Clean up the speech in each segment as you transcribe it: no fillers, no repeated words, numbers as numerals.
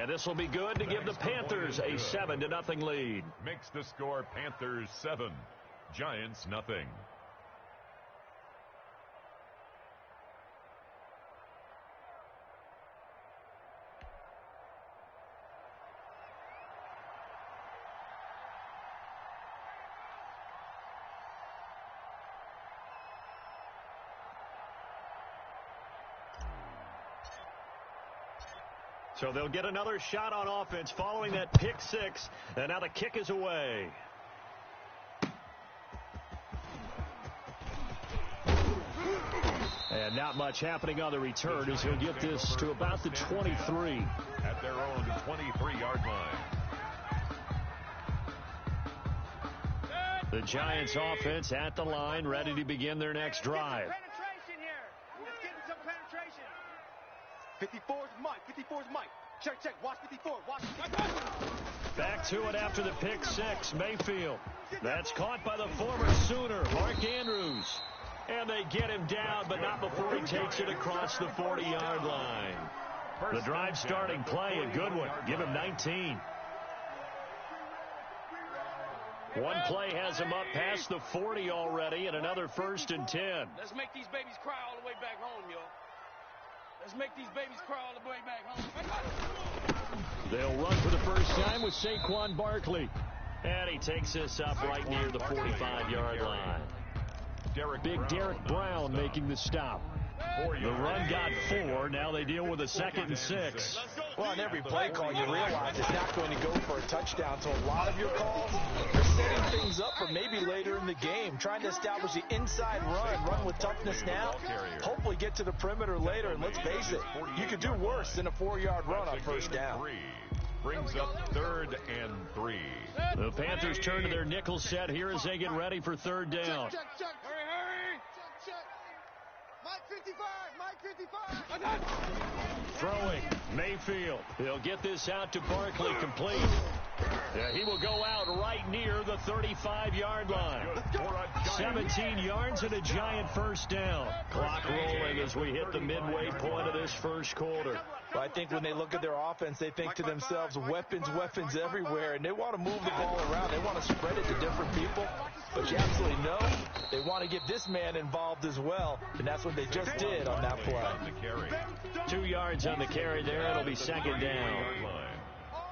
And this will be good to give the Panthers a 7-0 lead. Makes the score Panthers 7, Giants nothing. So they'll get another shot on offense following that pick six. And now the kick is away. And not much happening on the return as he'll get this to about the 23. At their own 23-yard line. The Giants offense at the line, ready to begin their next drive. Penetration here. Let's get some penetration. 54's Mike. 54's Mike. Check, check. Watch 54. Watch. Back to it after the pick six. Mayfield. That's caught by the former Sooner, Mark Andrews. And they get him down, but not before he takes it across the 40-yard line. The drive starting play, a good one. Give him 19. One play has him up past the 40 already, and another 1st and 10. Let's make these babies cry all the way back home, y'all. Let's make these babies cry all the way back home. They'll run for the first time with Saquon Barkley. And he takes this up right near the 45-yard line. Big Derek Brown making the stop. The run got 4. Now they deal with a 2nd and 6. Well, on every play call, you realize it's not going to go for a touchdown. So a lot of your calls are setting things up for maybe later in the game, trying to establish the inside run with toughness now, hopefully get to the perimeter later. And let's face it, you could do worse than a 4-yard run on first down. Brings up 3rd and 3. The Panthers turn to their nickel set here as they get ready for 3rd down. Check, check, check. Hurry. Check, check. Mike 55. Mike 55. Throwing, Mayfield. He'll get this out to Barkley, complete. Yeah, he will go out right near the 35-yard line. 17 yards and a Giant first down. Clock rolling as we hit the midway point of this first quarter. Well, I think when they look at their offense, they think to themselves, weapons everywhere, and they want to move the ball around. They want to spread it to different people. But you absolutely know they want to get this man involved as well, and that's what they just did on that play. 2 yards on the carry there. It'll be 2nd down.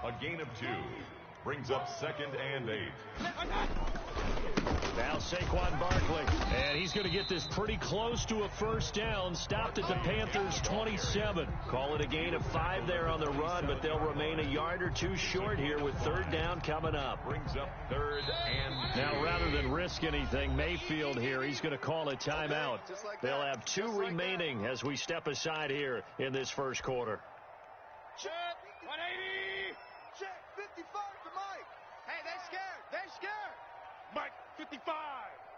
A gain of 2. Brings up 2nd and 8. Now Saquon Barkley. And he's going to get this pretty close to a first down. Stopped at the Panthers' 27. Call it a gain of 5 there on the run, but they'll remain a yard or 2 short here with 3rd down coming up. Brings up 3rd and 2. Now, rather than risk anything, Mayfield here, he's going to call a timeout. They'll have 2 remaining as we step aside here in this first quarter. Check. 180. Check. 55 to Mike. Hey, they're scared. They're scared. Mike, 55.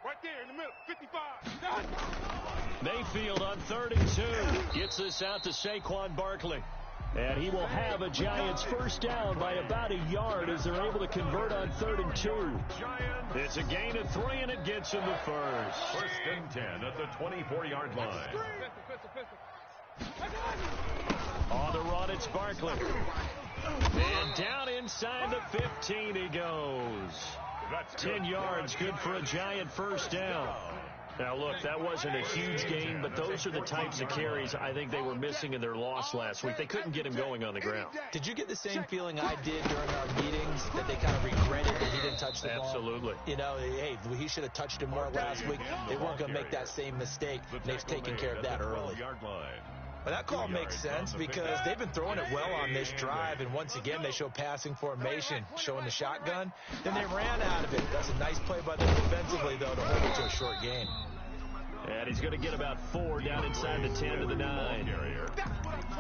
Right there in the middle, 55. Mayfield on 3rd and 2. Gets this out to Saquon Barkley. And he will have a Giants first down by about a yard as they're able to convert on 3rd and 2. It's a gain of 3, and it gets him the first. 1st and 10 at the 24-yard line. On the run, it's Barkley. And down inside the 15 he goes. 10 yards, good for a Giant first down. Now, look, that wasn't a huge gain, but those are the types of carries I think they were missing in their loss last week. They couldn't get him going on the ground. Did you get the same feeling I did during our meetings, that they kind of regretted that he didn't touch the ball? Absolutely. You know, hey, he should have touched him more last week. They weren't going to make that same mistake. They've taken care of that early. Well, that call makes sense because they've been throwing it well on this drive, and once again they show passing formation, showing the shotgun. Then they ran out of it. That's a nice play by them defensively, though, to hold it to a short gain. And he's going to get about 4 down inside the 10 to the 9.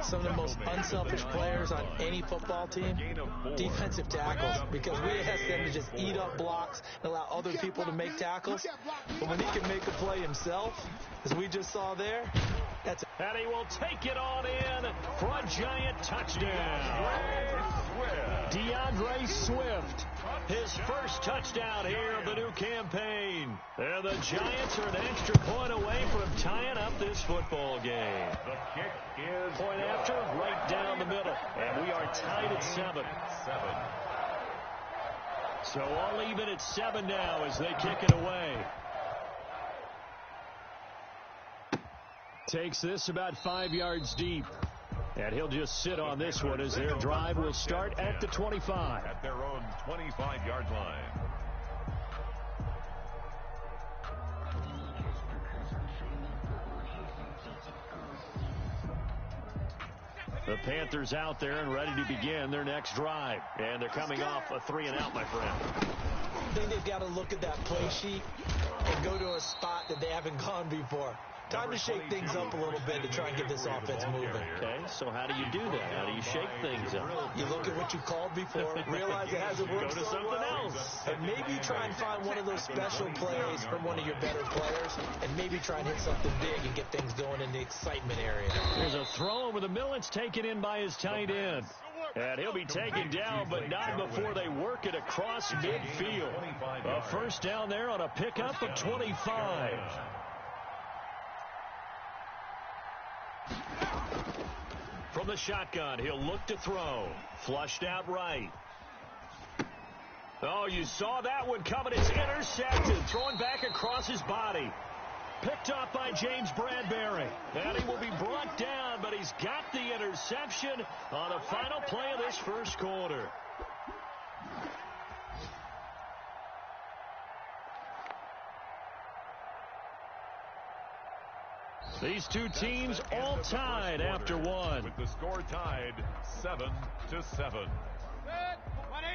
Some of the most unselfish players on any football team, defensive tackles, because we ask them to just eat up blocks and allow other people to make tackles. But when he can make a play himself, as we just saw there, that's And he will take it on in for a Giant touchdown. DeAndre Swift, his first touchdown here of the new campaign. And the Giants are an extra point away from tying up this football game. The kick is Point after, right down the middle. And we are tied at 7. So all even at 7 now as they kick it away. Takes this about 5 yards deep. And he'll just sit on this one as their drive will start at the 25. At their own 25-yard line. The Panthers out there and ready to begin their next drive. And they're coming off a 3-and-out, my friend. I think they've got to look at that play sheet and go to a spot that they haven't gone before. Time to shake things up a little bit to try and get this offense moving. Okay, so how do you do that? How do you shake things up? You look at what you called before, realize it hasn't worked Go to something else. and maybe try and find one of those special plays from one of your better players, and maybe try and hit something big and get things going in the excitement area. There's a throw over the middle. It's taken in by his tight end. And he'll be taken down, but not before they work it across midfield. A first down there on a pickup of 25. From the shotgun, he'll look to throw. Flushed out right. Oh, you saw that one coming. It's intercepted. Throwing back across his body. Picked up by James Bradbury. And he will be brought down, but he's got the interception on the final play of this first quarter. These two teams all tied after one. With the score tied 7-7.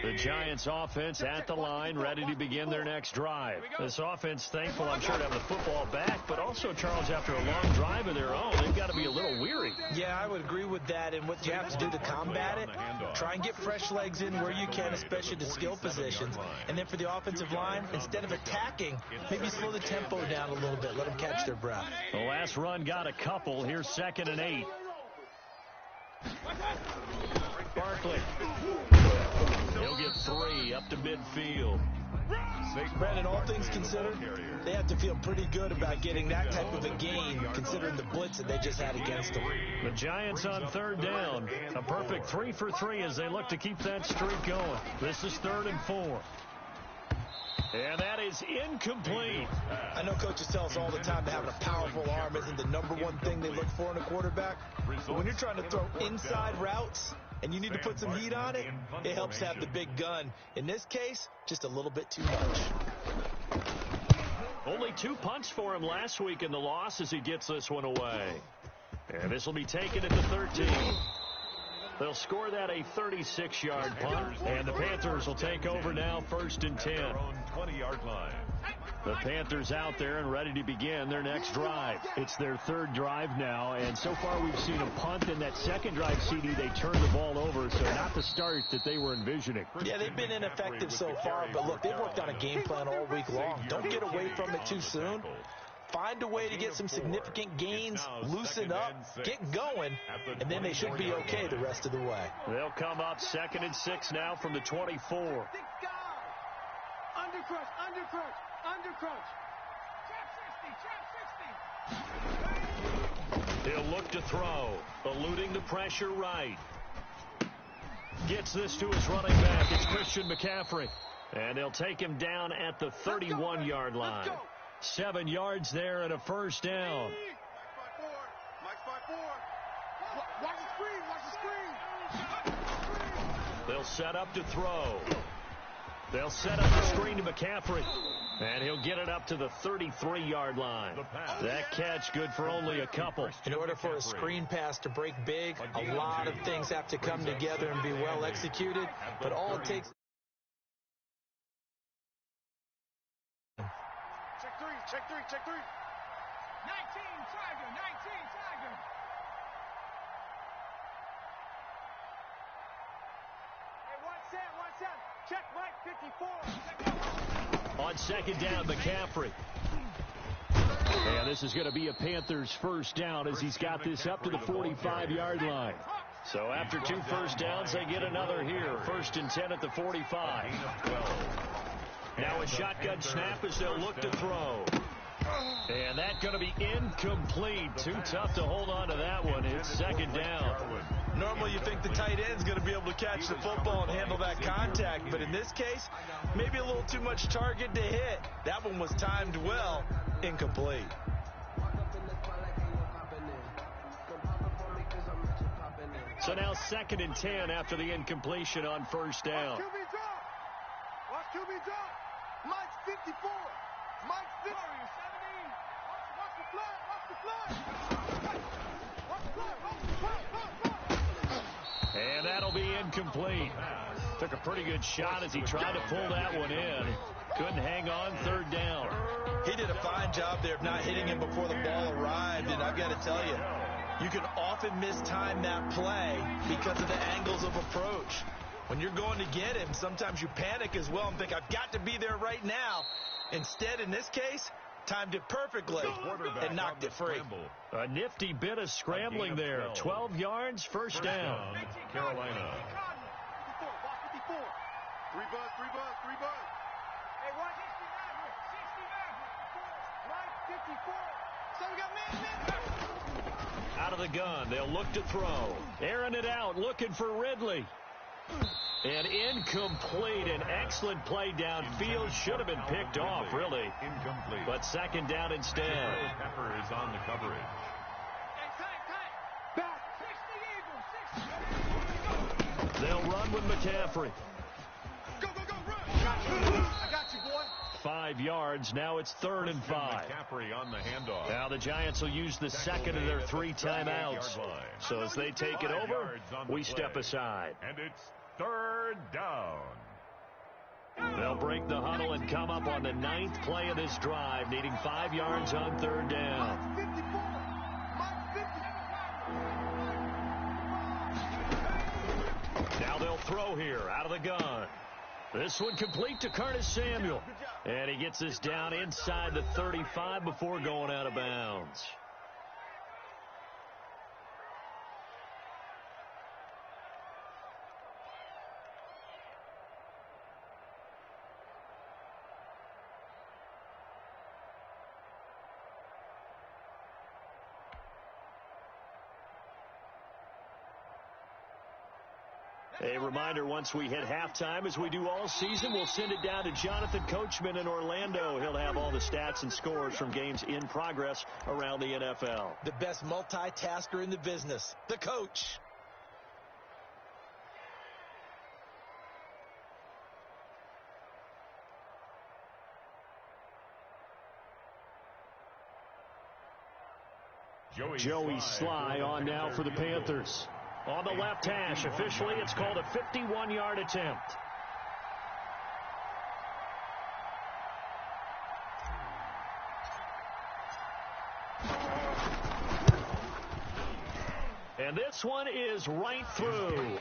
The Giants offense at the line, ready to begin their next drive. This offense thankful, I'm sure, to have the football back, but also, Charles, after a long drive of their own, they've got to be a little weary. Yeah, I would agree with that, and what you have to do to combat it, try and get fresh legs in where you can, especially to skill positions. And then for the offensive line, instead of attacking, maybe slow the tempo down a little bit, let them catch their breath. The last run got a couple. Here's 2nd and 8. Barkley. He'll get 3 up to midfield. Brandon, all things considered, they have to feel pretty good about getting that type of a gain, considering the blitz that they just had against them. The Giants on 3rd down. A perfect 3 for 3 as they look to keep that streak going. This is 3rd and 4. And that is incomplete. I know coaches tell us all the time that having a powerful arm isn't the #1 thing they look for in a quarterback. But when you're trying to throw inside routes and you need to put some heat on it, it helps have the big gun. In this case, just a little bit too much. Only 2 punts for him last week in the loss as he gets this one away. And this will be taken at the 13. They'll score that a 36-yard punt, and the Panthers will take over now 1st and 10. 20-yard line. The Panthers out there and ready to begin their next drive. It's their 3rd drive now, and so far we've seen a punt. In that 2nd drive, CD, they turned the ball over, so not the start that they were envisioning. Yeah, they've been ineffective so far, but look, they've worked on a game plan all week long. Don't get away from it too soon. Find a way to get some significant gains, loosen up, get going, and then they should be okay the rest of the way. They'll come up 2nd and 6 now from the 24. Undercrunch. Trap 60. He'll look to throw, eluding the pressure right. Gets this to his running back. It's Christian McCaffrey. And they'll take him down at the 31-yard line. 7 yards there and a first down. Mike's by 4. Watch the screen. They'll set up to throw. They'll set up the screen to McCaffrey. And he'll get it up to the 33-yard line. That catch good for only a couple. In order for a screen pass to break big, a lot of things have to come together and be well executed. But all it takes... Check three. 19, Tiger. Hey, watch that. Check Mike, 54. On 2nd down, McCaffrey. And this is going to be a Panthers first down as he's got this up to the 45-yard line. So after 2 first downs, they get another here. 1st and 10 at the 45. Now a shotgun snap as they'll look to throw. And that's going to be incomplete. Too tough to hold on to that one. It's 2nd down. Normally you think the tight end's going to be able to catch the football and handle that contact, but in this case, maybe a little too much target to hit. That one was timed well. Incomplete. So now 2nd and 10 after the incompletion on 1st down. Watch QB drop. Watch QB drop. Mike's 54. Mike's 50. 17. Watch the flag. Watch the flag. Watch the flag. Watch the flag. And that'll be incomplete. Took a pretty good shot as he tried to pull that one in. Couldn't hang on. 3rd down. He did a fine job there of not hitting him before the ball arrived, and I've got to tell you, you can often mistime that play because of the angles of approach. When you're going to get him, sometimes you panic as well and think, I've got to be there right now. Instead, in this case, timed it perfectly and knocked it free. A nifty bit of scrambling there. 12 yards, 1st down. Carolina. 54. Watch 54. 3 buzz, 3 buzz, 3 buzz. Hey, watch 69. Mike 54. So we got man. Out of the gun. They'll look to throw. Airing it out, looking for Ridley. And incomplete. An excellent play downfield. Should have been picked off, really. Incomplete. But 2nd down instead. Pepper is on the coverage. Back. 60 Eagles. 60. They'll run with McCaffrey. Go, run. I got you, boy. 5 yards. Now it's 3rd and 5. McCaffrey on the handoff. Now the Giants will use the 2nd of their 3 timeouts. So as they take it over, we step aside. And it's 3rd down. They'll break the huddle and come up on the 9th play of this drive, needing 5 yards on 3rd down. 54. Mike 50. Now they'll throw here out of the gun. This one complete to Curtis Samuel. And he gets this down inside the 35 before going out of bounds. A reminder, once we hit halftime, as we do all season, we'll send it down to Jonathan Coachman in Orlando. He'll have all the stats and scores from games in progress around the NFL. The best multitasker in the business, the coach. Joey Sly on now for the Panthers. On the left hash, officially it's called a 51-yard attempt. And this one is right through.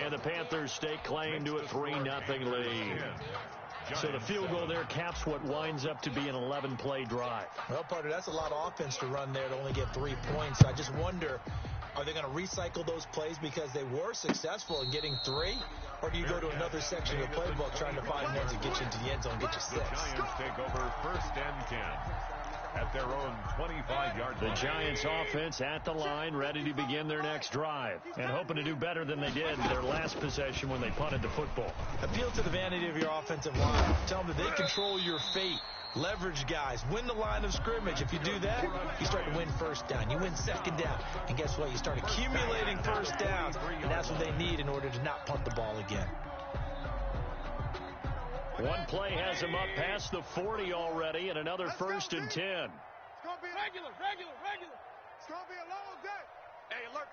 And the Panthers stake claim to a 3-0 lead. So the field goal there caps what winds up to be an 11-play drive. Well, partner, that's a lot of offense to run there to only get 3 points. I just wonder, are they going to recycle those plays because they were successful in getting 3? Or do you go to another section of the playbook trying to find ones that get you into the end zone and get you 6? The Giants take over 1st and 10 at their own 25-yard line. The Giants offense at the line, ready to begin their next drive, and hoping to do better than they did in their last possession when they punted the football. Appeal to the vanity of your offensive line. Tell them that they control your fate. Leverage guys. Win the line of scrimmage. If you do that, you start to win 1st down. You win 2nd down. And guess what? You start accumulating 1st downs. And that's what they need in order to not punt the ball again. One play has him up past the 40 already, and another 1st and 10. It's going to be regular. It's going to be a long day. Hey, alert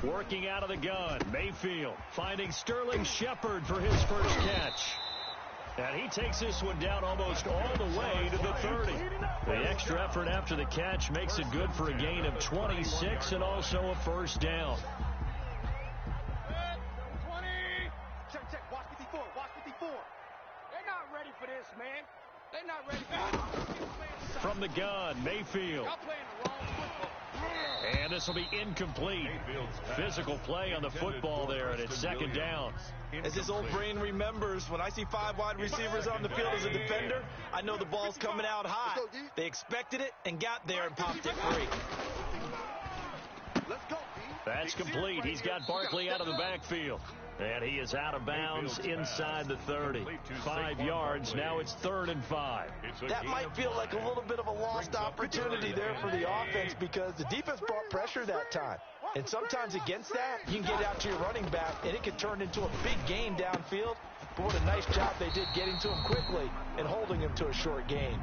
3. Working out of the gun, Mayfield finding Sterling Shepard for his first catch. And he takes this one down almost all the way to the 30. The extra effort after the catch makes it good for a gain of 26 and also a 1st down. 20. Check. Watch 54. Watch 54. They're not ready for this, man. They're not ready for it. From the gun, Mayfield. Y'all playing the wrong football. And this will be incomplete. Physical play on the football there, and it's second down. As his old brain remembers, when I see 5 wide receivers on the field as a defender, I know the ball's coming out hot. They expected it and got there and popped it free. That's complete. He's got Barkley out of the backfield. And he is out of bounds inside the 30. 5 yards. Now it's 3rd and 5. That might feel like a little bit of a lost opportunity there for the offense because the defense brought pressure that time. And sometimes against that, you can get out to your running back, and it can turn into a big gain downfield. But what a nice job they did getting to him quickly and holding him to a short gain.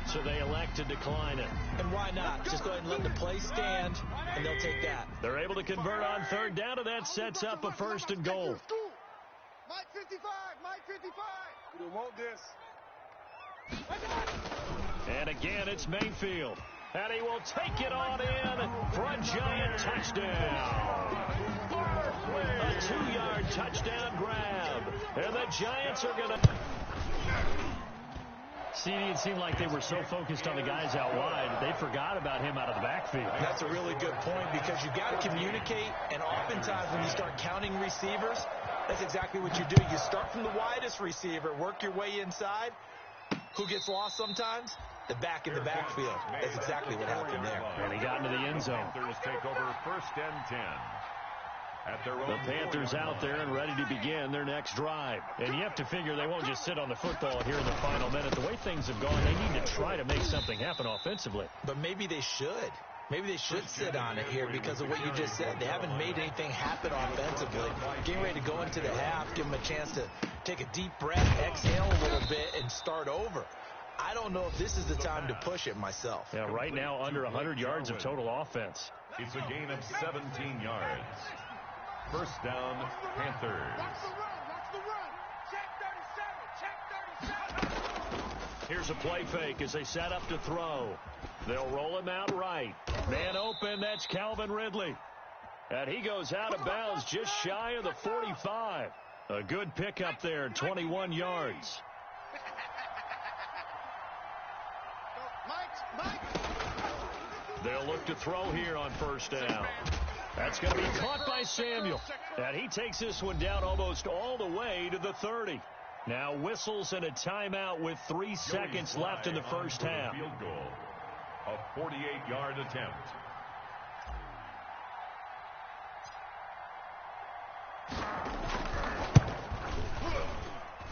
So they elect to decline it. And why not? Just go ahead and let the play stand, and they'll take that. They're able to convert on 3rd down, and that sets up a 1st and goal. Mike 55, Mike 55. We don't want this. And again, it's Mayfield. And he will take it on in for a Giant touchdown. A 2-yard touchdown grab. And the Giants are going to... See, it seemed like they were so focused on the guys out wide, they forgot about him out of the backfield. That's a really good point because you got to communicate, and oftentimes when you start counting receivers, that's exactly what you do. You start from the widest receiver, work your way inside. Who gets lost sometimes? The back in the backfield. That's exactly what happened there. And he got into the end zone. Panthers take over 1st and 10. The Panthers out there and ready to begin their next drive. And you have to figure they won't just sit on the football here in the final minute. The way things have gone, they need to try to make something happen offensively. But maybe they should. Maybe they should sit on it here because of what you just said. They haven't made anything happen offensively. Getting ready to go into the half, give them a chance to take a deep breath, exhale a little bit, and start over. I don't know if this is the time to push it myself. Yeah, right now under 100 yards of total offense. It's a gain of 17 yards. 1st down, Panthers. Watch the run. Check 37. Check 37. Here's a play fake as they set up to throw. They'll roll him out right. Man open, that's Calvin Ridley. And he goes out of bounds just shy of the 45. A good pickup there, 21 yards. They'll look to throw here on 1st down. That's going to be caught by Samuel. And he takes this one down almost all the way to the 30. Now whistles and a timeout with 3 seconds left in the 1st half. Field goal. A 48-yard attempt.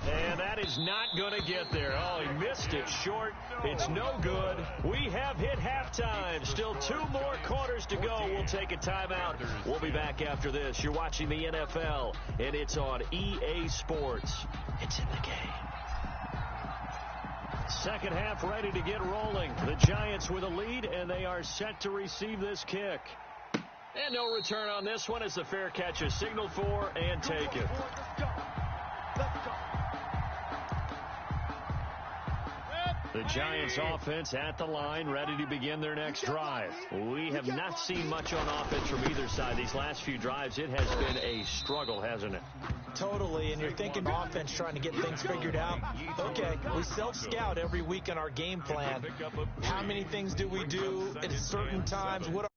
And that is not going to get there. Oh, he missed it short. It's no good. We have hit halftime. Still 2 more quarters to go. We'll take a timeout. We'll be back after this. You're watching the NFL, and it's on EA Sports. It's in the game. Second half ready to get rolling. The Giants with a lead, and they are set to receive this kick. And no return on this one as the fair catch is signaled for and taken. The Giants offense at the line, ready to begin their next drive. We have not seen much on offense from either side. These last few drives, it has been a struggle, hasn't it? Totally, and you're thinking offense trying to get things figured out. Okay, we self-scout every week in our game plan. How many things do we do at certain times? What